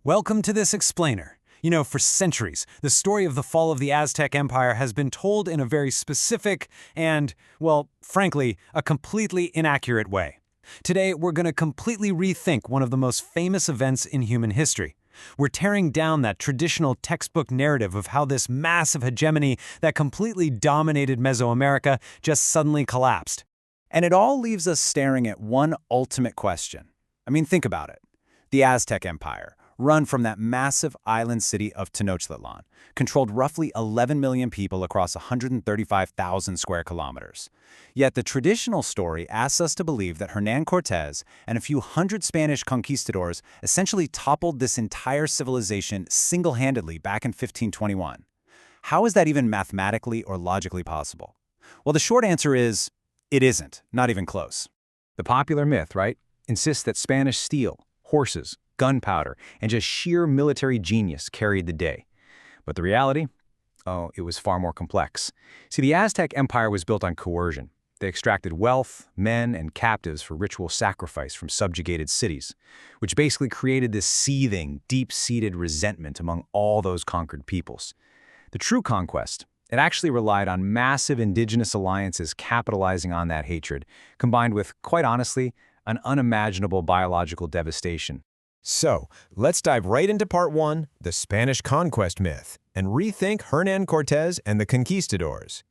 Welcome to this explainer. You know, for centuries, the story of the fall of the Aztec Empire has been told in a very specific and, well, frankly, a completely inaccurate way. Today, we're going to completely rethink one of the most famous events in human history. We're tearing down that traditional textbook narrative of how this massive hegemony that completely dominated Mesoamerica just suddenly collapsed. And it all leaves us staring at one ultimate question. I mean, think about it. The Aztec Empire, run from that massive island city of Tenochtitlan, controlled roughly 11 million people across 135,000 square kilometers. Yet the traditional story asks us to believe that Hernán Cortés and a few hundred Spanish conquistadors essentially toppled this entire civilization single-handedly back in 1521. How is that even mathematically or logically possible? Well, the short answer is, it isn't, not even close. The popular myth, right, insists that Spanish steel, horses, gunpowder, and just sheer military genius carried the day. But the reality? Oh, it was far more complex. See, the Aztec Empire was built on coercion. They extracted wealth, men, and captives for ritual sacrifice from subjugated cities, which basically created this seething, deep-seated resentment among all those conquered peoples. The true conquest, it actually relied on massive indigenous alliances capitalizing on that hatred, combined with, quite honestly, an unimaginable biological devastation. So, let's dive right into part 1, the Spanish conquest myth, and rethink Hernán Cortés and the conquistadors.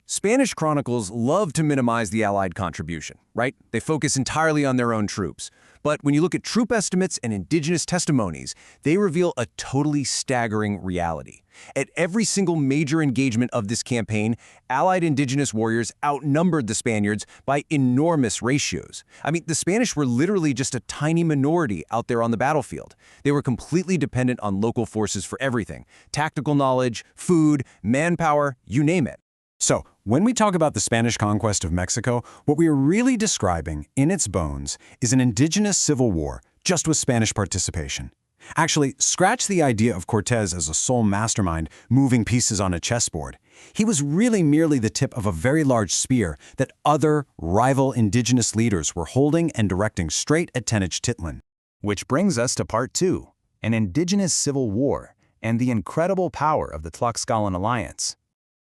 Spanish chronicles love to minimize the Allied contribution, right? They focus entirely on their own troops. But when you look at troop estimates and indigenous testimonies, they reveal a totally staggering reality. At every single major engagement of this campaign, Allied indigenous warriors outnumbered the Spaniards by enormous ratios. I mean, the Spanish were literally just a tiny minority out there on the battlefield. They were completely dependent on local forces for everything: tactical knowledge, food, manpower, you name it. So, when we talk about the Spanish conquest of Mexico, what we are really describing, in its bones, is an indigenous civil war, just with Spanish participation. Actually, scratch the idea of Cortés as a sole mastermind moving pieces on a chessboard. He was really merely the tip of a very large spear that other, rival indigenous leaders were holding and directing straight at Tenochtitlan. Which brings us to part 2, an indigenous civil war and the incredible power of the Tlaxcalan alliance.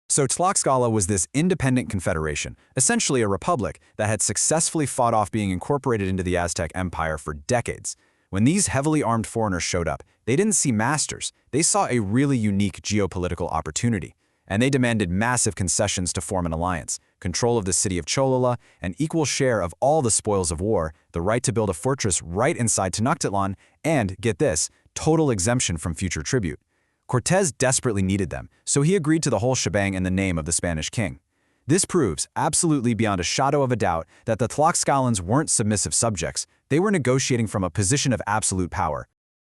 So Tlaxcala was this independent confederation, essentially a republic that had successfully fought off being incorporated into the Aztec Empire for decades. When these heavily armed foreigners showed up, they didn't see masters, they saw a really unique geopolitical opportunity. And they demanded massive concessions to form an alliance: control of the city of Cholula, an equal share of all the spoils of war, the right to build a fortress right inside Tenochtitlan, and, get this, total exemption from future tribute. Cortés desperately needed them, so he agreed to the whole shebang in the name of the Spanish king. This proves, absolutely beyond a shadow of a doubt, that the Tlaxcalans weren't submissive subjects. They were negotiating from a position of absolute power.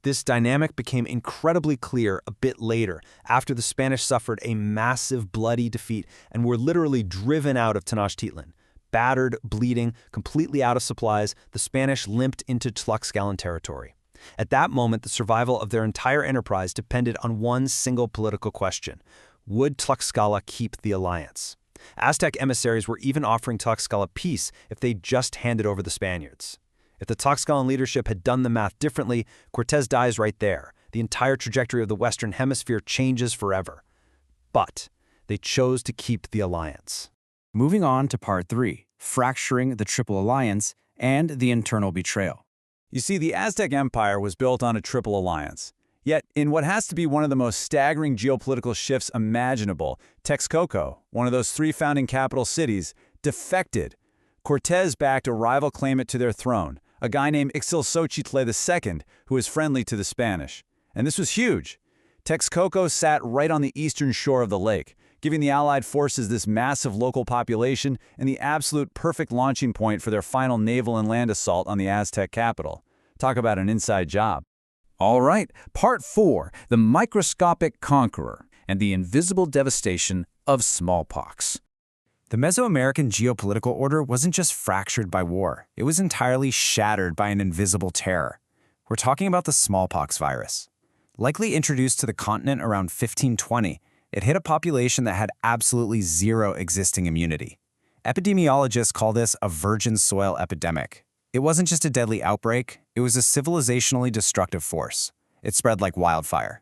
This dynamic became incredibly clear a bit later, after the Spanish suffered a massive bloody defeat and were literally driven out of Tenochtitlan. Battered, bleeding, completely out of supplies, the Spanish limped into Tlaxcalan territory. At that moment, the survival of their entire enterprise depended on one single political question: would Tlaxcala keep the alliance? Aztec emissaries were even offering Tlaxcala peace if they just handed over the Spaniards. If the Tlaxcalan leadership had done the math differently, Cortés dies right there. The entire trajectory of the Western Hemisphere changes forever. But they chose to keep the alliance. Moving on to part 3, fracturing the Triple Alliance and the internal betrayal. You see, the Aztec Empire was built on a triple alliance. Yet, in what has to be one of the most staggering geopolitical shifts imaginable, Texcoco, one of those 3 founding capital cities, defected. Cortés backed a rival claimant to their throne, a guy named Ixtlilxochitl II, who was friendly to the Spanish. And this was huge. Texcoco sat right on the eastern shore of the lake, giving the Allied forces this massive local population and the absolute perfect launching point for their final naval and land assault on the Aztec capital. Talk about an inside job. All right, part 4, the microscopic conqueror and the invisible devastation of smallpox. The Mesoamerican geopolitical order wasn't just fractured by war, it was entirely shattered by an invisible terror. We're talking about the smallpox virus. Likely introduced to the continent around 1520, it hit a population that had absolutely zero existing immunity. Epidemiologists call this a virgin soil epidemic. It wasn't just a deadly outbreak, it was a civilizationally destructive force. It spread like wildfire.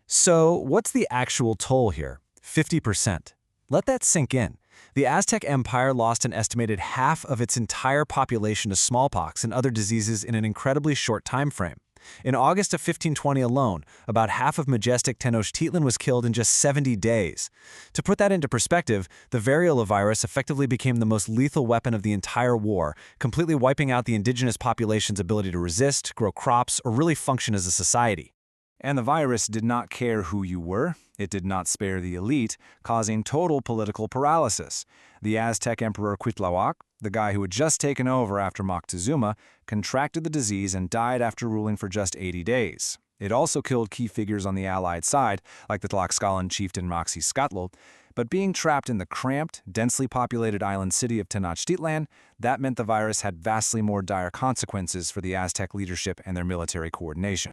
So, what's the actual toll here? 50%. Let that sink in. The Aztec Empire lost an estimated half of its entire population to smallpox and other diseases in an incredibly short time frame. In August of 1520 alone, about half of majestic Tenochtitlan was killed in just 70 days. To put that into perspective, the variola virus effectively became the most lethal weapon of the entire war, completely wiping out the indigenous population's ability to resist, grow crops, or really function as a society. And the virus did not care who you were. It did not spare the elite, causing total political paralysis. The Aztec Emperor Cuitlahuac, the guy who had just taken over after Moctezuma, contracted the disease and died after ruling for just 80 days. It also killed key figures on the Allied side, like the Tlaxcalan chieftain Moxixcatl, but being trapped in the cramped, densely populated island city of Tenochtitlan, that meant the virus had vastly more dire consequences for the Aztec leadership and their military coordination.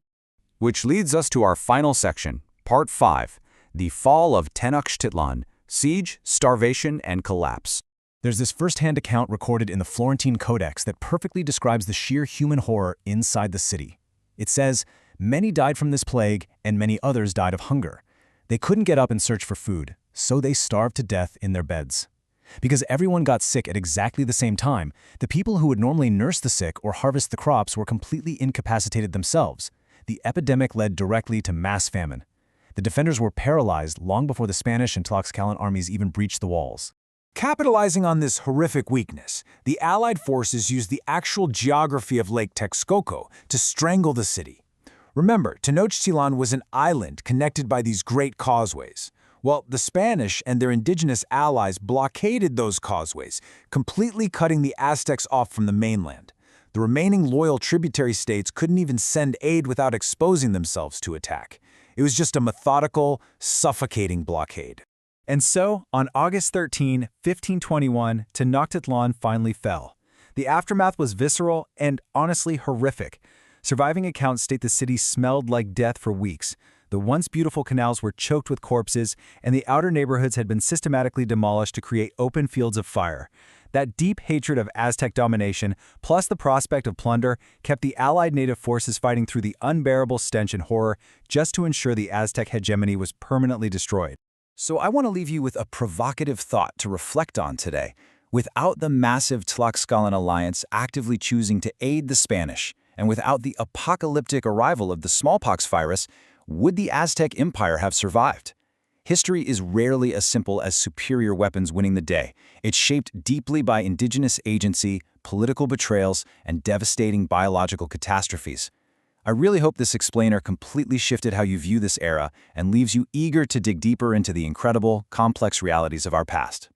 Which leads us to our final section, Part 5, the fall of Tenochtitlan, siege, starvation, and collapse. There's this first-hand account recorded in the Florentine Codex that perfectly describes the sheer human horror inside the city. It says, "Many died from this plague, and many others died of hunger. They couldn't get up and search for food, so they starved to death in their beds." Because everyone got sick at exactly the same time, the people who would normally nurse the sick or harvest the crops were completely incapacitated themselves. The epidemic led directly to mass famine. The defenders were paralyzed long before the Spanish and Tlaxcalan armies even breached the walls. Capitalizing on this horrific weakness, the Allied forces used the actual geography of Lake Texcoco to strangle the city. Remember, Tenochtitlan was an island connected by these great causeways. Well, the Spanish and their indigenous allies blockaded those causeways, completely cutting the Aztecs off from the mainland. The remaining loyal tributary states couldn't even send aid without exposing themselves to attack. It was just a methodical, suffocating blockade. And so, on August 13, 1521, Tenochtitlan finally fell. The aftermath was visceral and honestly horrific. Surviving accounts state the city smelled like death for weeks. The once beautiful canals were choked with corpses, and the outer neighborhoods had been systematically demolished to create open fields of fire. That deep hatred of Aztec domination, plus the prospect of plunder, kept the allied native forces fighting through the unbearable stench and horror just to ensure the Aztec hegemony was permanently destroyed. So I want to leave you with a provocative thought to reflect on today. Without the massive Tlaxcalan alliance actively choosing to aid the Spanish, and without the apocalyptic arrival of the smallpox virus, would the Aztec Empire have survived? History is rarely as simple as superior weapons winning the day. It's shaped deeply by indigenous agency, political betrayals, and devastating biological catastrophes. I really hope this explainer completely shifted how you view this era and leaves you eager to dig deeper into the incredible, complex realities of our past.